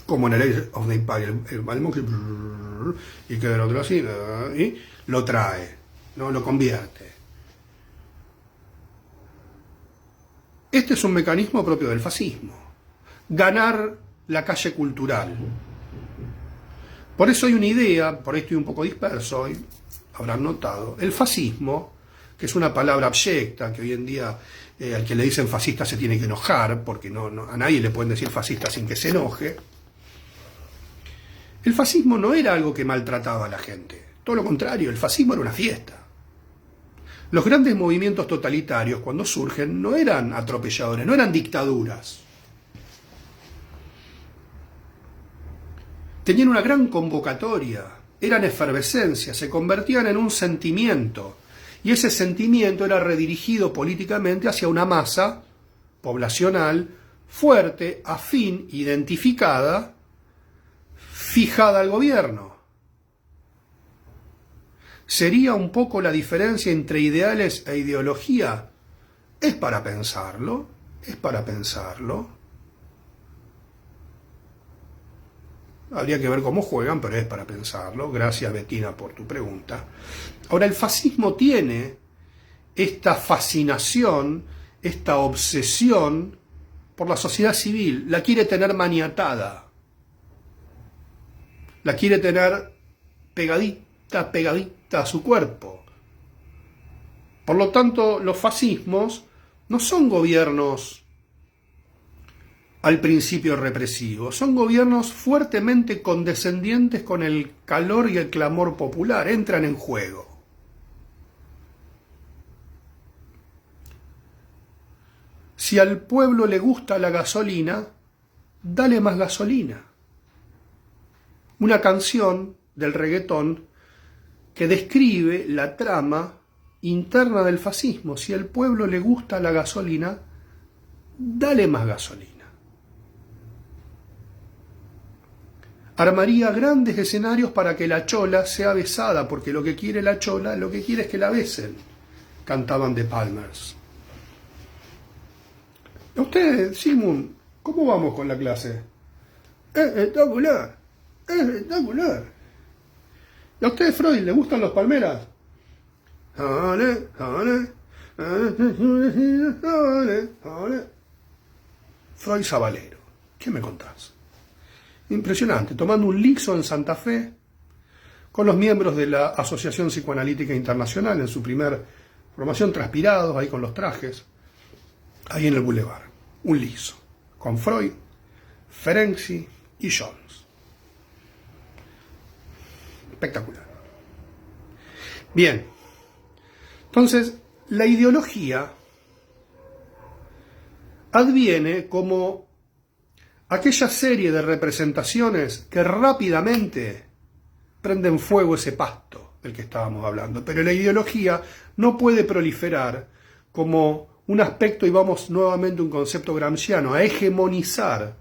Como en el Age of the Empire, el balón y que del otro así, y lo trae, ¿no? Lo convierte. Este es un mecanismo propio del fascismo. Ganar la calle cultural. Por eso hay una idea, por ahí estoy un poco disperso, hoy habrán notado, el fascismo, que es una palabra abyecta, que hoy en día al que le dicen fascista se tiene que enojar, porque a nadie le pueden decir fascista sin que se enoje. El fascismo no era algo que maltrataba a la gente, todo lo contrario, el fascismo era una fiesta. Los grandes movimientos totalitarios, cuando surgen, no eran atropelladores, no eran dictaduras. Tenían una gran convocatoria, eran efervescencia, se convertían en un sentimiento, y ese sentimiento era redirigido políticamente hacia una masa poblacional fuerte, afín, identificada, fijada al gobierno. ¿Sería un poco la diferencia entre ideales e ideología? Es para pensarlo, es para pensarlo. Habría que ver cómo juegan, pero es para pensarlo. Gracias, Betina, por tu pregunta. Ahora, el fascismo tiene esta fascinación, esta obsesión por la sociedad civil. La quiere tener maniatada. La quiere tener pegadita a su cuerpo. Por lo tanto, los fascismos no son gobiernos al principio represivos, son gobiernos fuertemente condescendientes con el calor y el clamor popular, entran en juego. Si al pueblo le gusta la gasolina, dale más gasolina. Una canción del reggaetón que describe la trama interna del fascismo. Si al pueblo le gusta la gasolina, dale más gasolina. Armaría grandes escenarios para que la chola sea besada, porque lo que quiere la chola, lo que quiere es que la besen, cantaban The Palmers. Usted, Sigmund, ¿cómo vamos con la clase? Espectacular, espectacular. ¿Y a usted, Freud, le gustan los palmeras? Freud Sabalero, ¿qué me contás? Impresionante, tomando un lixo en Santa Fe, con los miembros de la Asociación Psicoanalítica Internacional, en su primer formación, transpirados, ahí con los trajes, ahí en el Boulevard. Un liso, con Freud, Ferenczi y Jones. Espectacular. Bien, entonces, la ideología adviene como aquella serie de representaciones que rápidamente prenden fuego ese pasto del que estábamos hablando. Pero la ideología no puede proliferar como un aspecto, y vamos nuevamente a un concepto gramsciano, a hegemonizar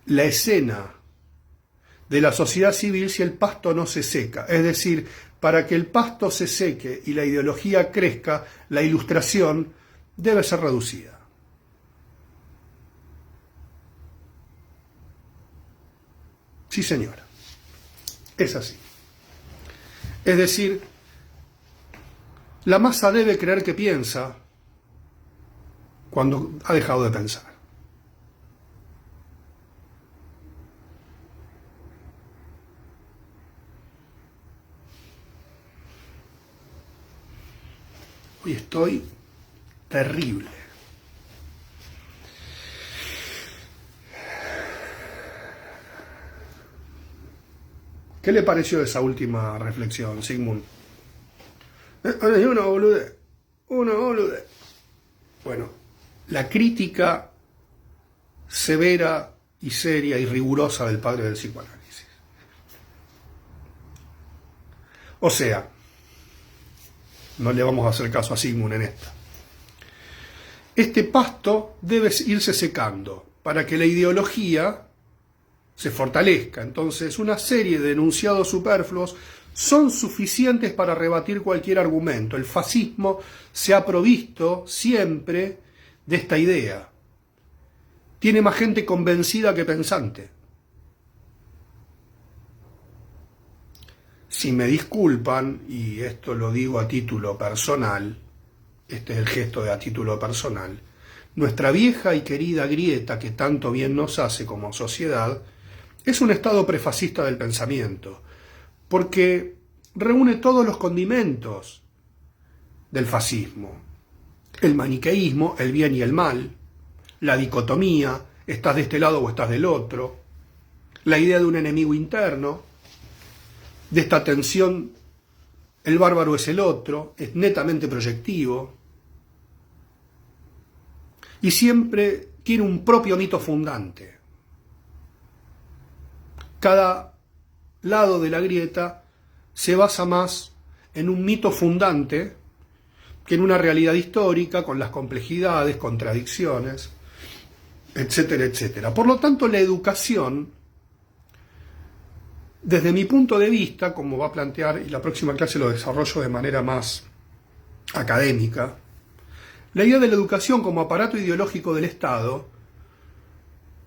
la escena de la sociedad civil si el pasto no se seca. Es decir, para que el pasto se seque y la ideología crezca, la ilustración debe ser reducida. Sí, señora. Es así. Es decir, la masa debe creer que piensa cuando ha dejado de pensar. Hoy estoy terrible. ¿Qué le pareció esa última reflexión, Sigmund? Una boludez. Bueno, la crítica severa y seria y rigurosa del padre del psicoanálisis. O sea, no le vamos a hacer caso a Sigmund en esta. Este pasto debe irse secando para que la ideología se fortalezca. Entonces, una serie de enunciados superfluos son suficientes para rebatir cualquier argumento. El fascismo se ha provisto siempre de esta idea. Tiene más gente convencida que pensante. Si me disculpan, y esto lo digo a título personal, este es el gesto de a título personal, nuestra vieja y querida grieta que tanto bien nos hace como sociedad, es un estado prefascista del pensamiento, porque reúne todos los condimentos del fascismo. El maniqueísmo, el bien y el mal, la dicotomía, estás de este lado o estás del otro, la idea de un enemigo interno, de esta tensión el bárbaro es el otro, es netamente proyectivo, y siempre tiene un propio mito fundante. Cada lado de la grieta se basa más en un mito fundante que en una realidad histórica, con las complejidades, contradicciones, etcétera, etcétera. Por lo tanto, la educación, desde mi punto de vista, como va a plantear, y la próxima clase lo desarrollo de manera más académica, la idea de la educación como aparato ideológico del Estado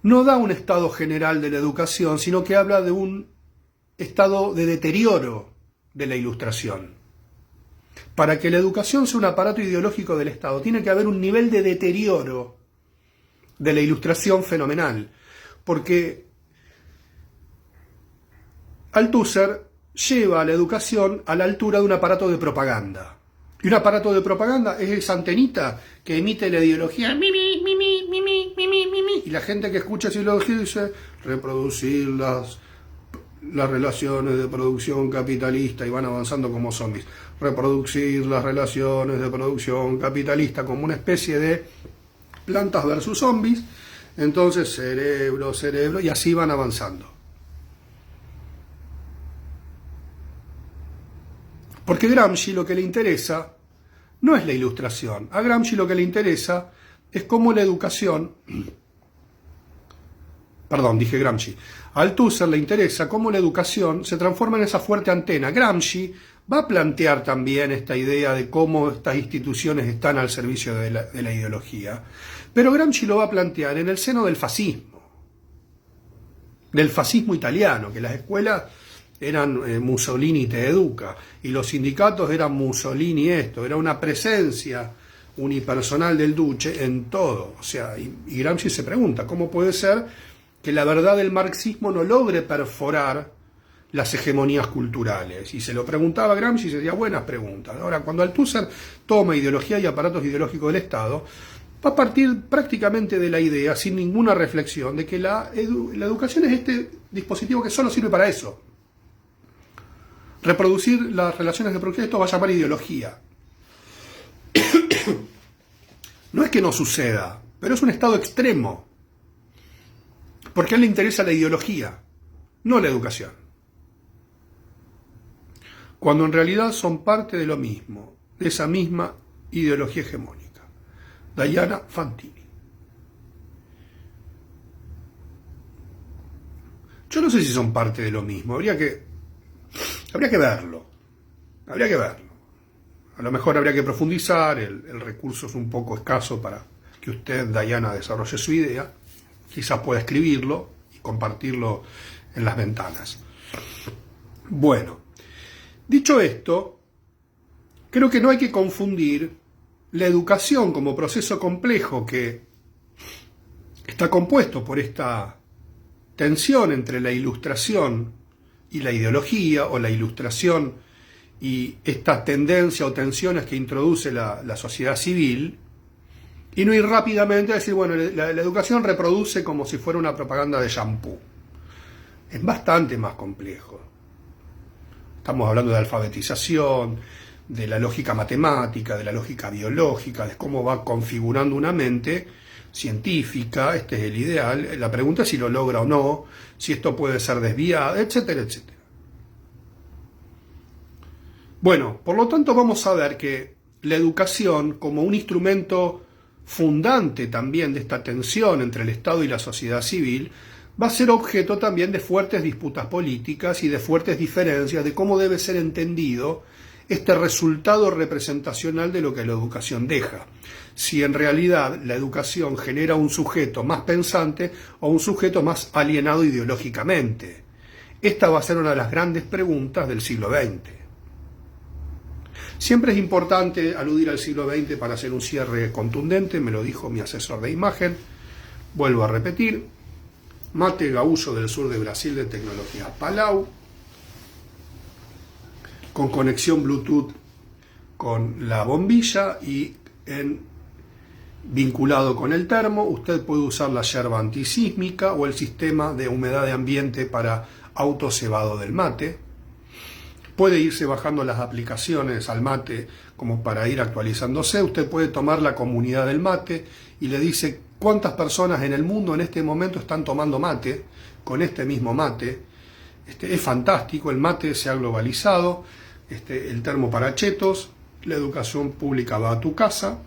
no da un estado general de la educación, sino que habla de un estado de deterioro de la Ilustración. Para que la educación sea un aparato ideológico del Estado, tiene que haber un nivel de deterioro de la Ilustración fenomenal, porque Althusser lleva a la educación a la altura de un aparato de propaganda. Y un aparato de propaganda es esa antenita que emite la ideología, y la gente que escucha esa ideología dice reproducir las relaciones de producción capitalista, y van avanzando como zombies. Reproducir las relaciones de producción capitalista como una especie de plantas versus zombies. Entonces cerebro, cerebro, y así van avanzando. Porque Gramsci lo que le interesa no es la Ilustración. A Gramsci lo que le interesa es cómo la educación... Perdón, dije Gramsci. A Althusser le interesa cómo la educación se transforma en esa fuerte antena. Gramsci va a plantear también esta idea de cómo estas instituciones están al servicio de la ideología. Pero Gramsci lo va a plantear en el seno del fascismo italiano, que las escuelas eran Mussolini te educa, y los sindicatos eran Mussolini esto, era una presencia unipersonal del Duce en todo. O sea, y Gramsci se pregunta, ¿cómo puede ser que la verdad del marxismo no logre perforar las hegemonías culturales? Y se lo preguntaba a Gramsci y se decía, buenas preguntas. Ahora, cuando Althusser toma ideología y aparatos ideológicos del Estado, va a partir prácticamente de la idea, sin ninguna reflexión, de que la educación es este dispositivo que solo sirve para eso. Reproducir las relaciones de producción, esto va a llamar ideología. No es que no suceda, pero es un estado extremo. Porque a él le interesa la ideología, no la educación. Cuando en realidad son parte de lo mismo, de esa misma ideología hegemónica. Diana Fantini. Yo no sé si son parte de lo mismo, habría que verlo. Habría que verlo. A lo mejor habría que profundizar, el recurso es un poco escaso para que usted, Diana, desarrolle su idea. Quizás pueda escribirlo y compartirlo en las ventanas. Bueno, dicho esto, creo que no hay que confundir la educación como proceso complejo que está compuesto por esta tensión entre la Ilustración y la ideología, o la Ilustración y esta tendencia o tensiones que introduce la sociedad civil, y no ir rápidamente a decir, bueno, la educación reproduce como si fuera una propaganda de shampoo. Es bastante más complejo. Estamos hablando de alfabetización, de la lógica matemática, de la lógica biológica, de cómo va configurando una mente científica. Este es el ideal. La pregunta es si lo logra o no, si esto puede ser desviado, etcétera, etcétera. Bueno, por lo tanto vamos a ver que la educación como un instrumento fundante también de esta tensión entre el Estado y la sociedad civil, va a ser objeto también de fuertes disputas políticas y de fuertes diferencias de cómo debe ser entendido este resultado representacional de lo que la educación deja. Si en realidad la educación genera un sujeto más pensante o un sujeto más alienado ideológicamente. Esta va a ser una de las grandes preguntas del siglo XX. Siempre es importante aludir al siglo XX para hacer un cierre contundente, me lo dijo mi asesor de imagen. Vuelvo a repetir, Mate Gaúcho del sur de Brasil de Tecnologías Palau, con conexión Bluetooth con la bombilla y vinculado con el termo. Usted puede usar la yerba antisísmica o el sistema de humedad de ambiente para autocebado del mate. puede irse bajando las aplicaciones al mate como para ir actualizándose. Usted puede tomar la comunidad del mate y le dice cuántas personas en el mundo en este momento están tomando mate con este mismo mate. Es fantástico, el mate se ha globalizado, el termo para chetos, la educación pública va a tu casa.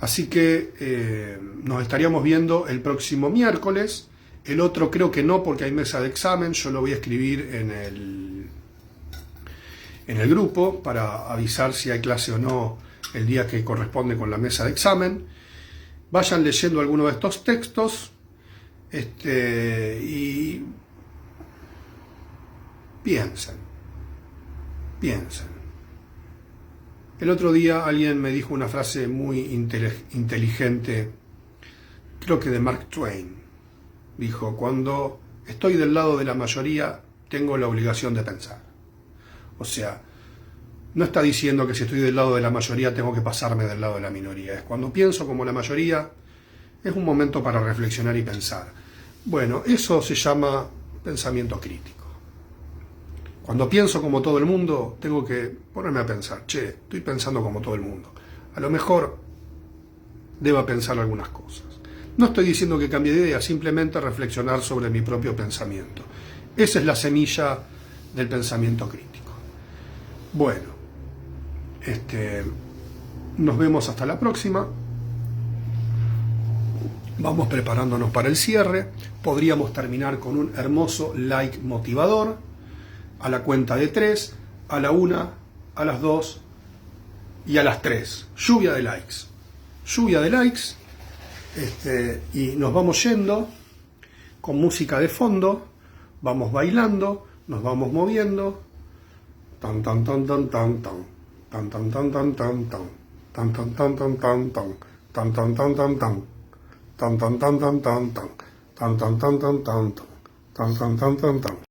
Así que nos estaríamos viendo el próximo miércoles. El otro creo que no, porque hay mesa de examen. Yo lo voy a escribir en el grupo para avisar si hay clase o no el día que corresponde con la mesa de examen. Vayan leyendo alguno de estos textos y piensen. El otro día alguien me dijo una frase muy inteligente, creo que de Mark Twain. Dijo: cuando estoy del lado de la mayoría, tengo la obligación de pensar. O sea, no está diciendo que si estoy del lado de la mayoría tengo que pasarme del lado de la minoría. Es cuando pienso como la mayoría, es un momento para reflexionar y pensar. Bueno, eso se llama pensamiento crítico. Cuando pienso como todo el mundo, tengo que ponerme a pensar, estoy pensando como todo el mundo. A lo mejor deba pensar algunas cosas. No estoy diciendo que cambie de idea, simplemente reflexionar sobre mi propio pensamiento. Esa es la semilla del pensamiento crítico. Bueno, nos vemos hasta la próxima. Vamos preparándonos para el cierre. Podríamos terminar con un hermoso like motivador. A la cuenta de 3, a la 1, a las 2 y a las 3. Lluvia de likes. Lluvia de likes. Y nos vamos yendo con música de fondo. Vamos bailando. Nos vamos moviendo. Tan tan tan tan tan tan. Tan tan tan tan tan tan. Tan tan tan tan tan tan. Tan tan tan tan tan. Tan tan tan tan tan tan. Tan tan tan tan tan tan. Tan tan tan tan tan.